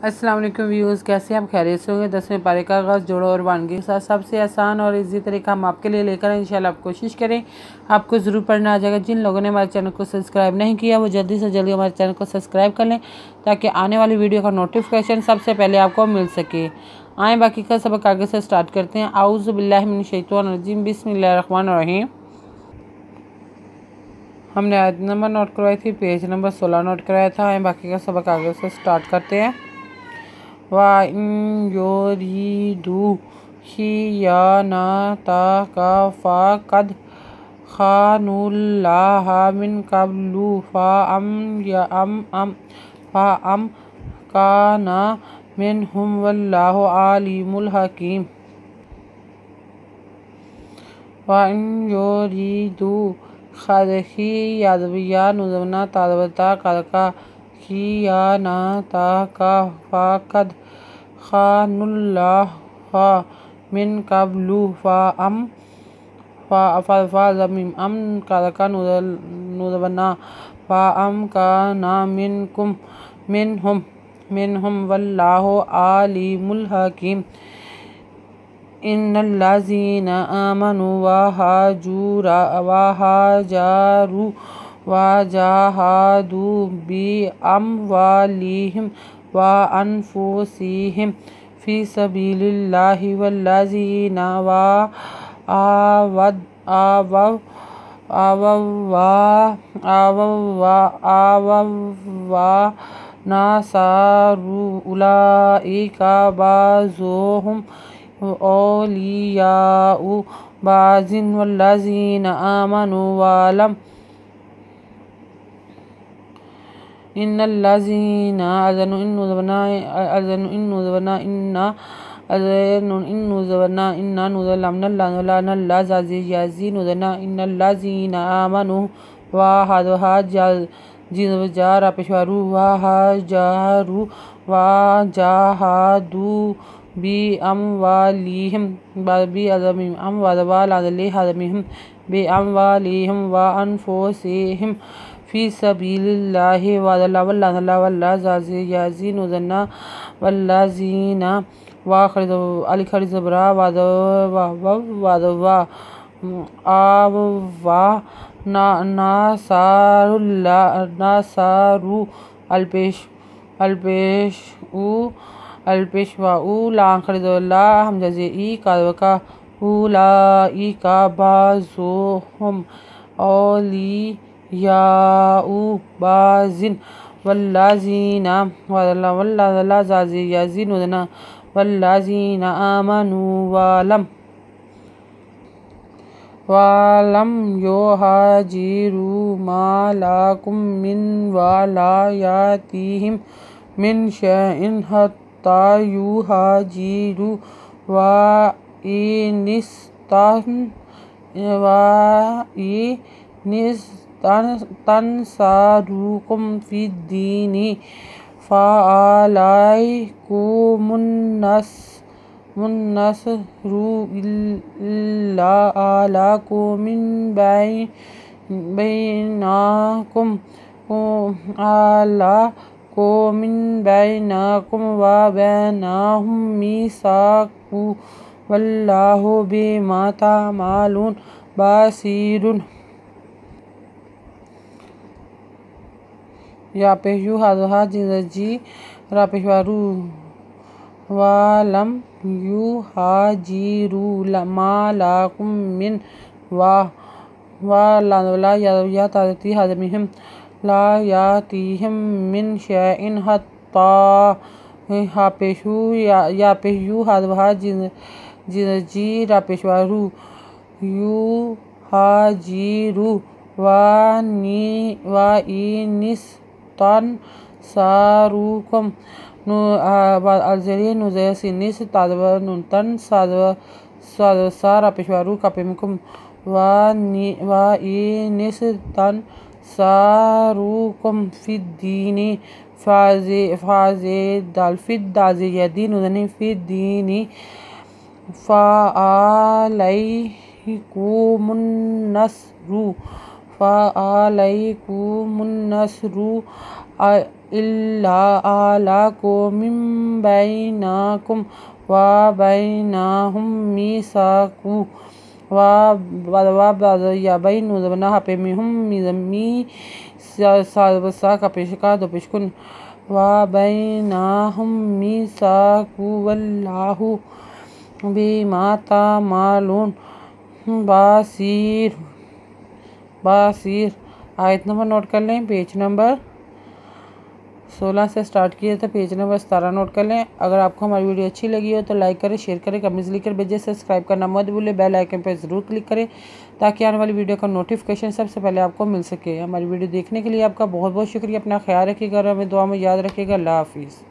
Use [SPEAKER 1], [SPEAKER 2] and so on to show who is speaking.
[SPEAKER 1] अस्सलाम वालेकुम व्यूअर्स, कैसे आप खैरियत से होंगे। 10वें पारे का आगाज़ जोड़ों और वानगी के साथ सबसे आसान और इजी तरीका हम आपके लिए लेकर आए। इंशाल्लाह आप कोशिश करें, आपको ज़रूर पढ़ना आ जाएगा। जिन लोगों ने हमारे चैनल को सब्सक्राइब नहीं किया वो जल्दी से जल्दी हमारे चैनल को सब्सक्राइब कर लें ताकि आने वाली वीडियो का नोटिफिकेशन सबसे पहले आपको मिल सके। आए बाकी का सबक आगे से स्टार्ट करते हैं। आऊज़ु बिल्लाहि मिनश शैतानिर रजीम, बिस्मिल्लाहिर रहमानिर रहीम। हमने आयत नंबर नोट करवाई थी, पेज नंबर 16 नोट कराया था। आए बाकी का सबक आगे से स्टार्ट करते हैं। वा इन योरीदू खियानतका फ़क़द ख़ानुल्लाह मिन क़ब्लु फ़अमकना मिनहुम वल्लाहु अलीमुल हकीम। वा इन योरीदू खियानतका खियानतका फ़क़द ख़ानुल्लाह मिन क़ब्लु फ़अमकना मिनहुम वल्लाहु अलीमुल हकीम। इन्नल्लज़ीना आमनु वहाजरू वजाहदू बिअम्वालिहिम व अनफुसिहिम फ़ी सबीलिल्लाहि वल्लज़ीना नसरू उलाइका बाज़ुहुम औलियाउ बाज़िन वल्लज़ीना आमनु वलम इन्नल्लज़ीना अज़नु इन्ना इन्नल्लज़ीना आमनु वहाजरू वजाहदू बिअम्वालिहिम व अनफुसिहिम फ़ी सबीलिल्लाहि वल्लज़ीना नसरू अल्पेशवाउ लाखरिज़ला हमज़े का उलाइका बाज़ुहुम औलियाउ बाज़िन वल्लज़ीना आमनु वलम युहाजिरू मा लकुम मिन वलायतिहिम मिन शैइन हत्ता युहाजिरू व इनिस्तंसारुकुम फ़िद्दीनि फ़अलैकुमुन्नस्रु इल्ला अला कौमिन बैनकुम व बैनहुम मीसाक़ु वल्लाहु बिमा तअमलून बसीरुन। या पेशु हादहा जिंदजी रापेशवारू वलम युहाजिरू मा लकुम मिन ला यातिहिम मिन शैइन हत्ता या पेशु हादहा जिंदजी रापेशवारू युहाजिरू व इनिस्तंसारुकुम अलजेरी नुज़ैसिनिस तादव नुनतन सारा पेशवारू कापेमकुम व इनिस्तंसारुकुम फ़िद्दीनि फ़िद्दीनि फ़अलैकुमुन्नस्रु इल्ला आलाकुम मिन बैनाकुम व बैनाहुम मीसाकु व बैनु ज़बनाहा मिहुम मी सा का पेशका दो पेशकुन व बैनाहुम मीसाकु वल्लाहु बिमा तामालून बासीर। आयत नंबर नोट कर लें, पेज नंबर 16 से स्टार्ट किए थे, पेज नंबर 17 नोट कर लें। अगर आपको हमारी वीडियो अच्छी लगी हो तो लाइक करें, शेयर करें, कमेंट्स लिखकर भेजें, सब्सक्राइब करना मत भूलें, बेल आइकन पर ज़रूर क्लिक करें ताकि आने वाली वीडियो का नोटिफिकेशन सबसे पहले आपको मिल सके। हमारी वीडियो देखने के लिए आपका बहुत बहुत शुक्रिया। अपना ख्याल रखिएगा और हमें दुआ में याद रखिएगा। अल्लाह हाफिज़।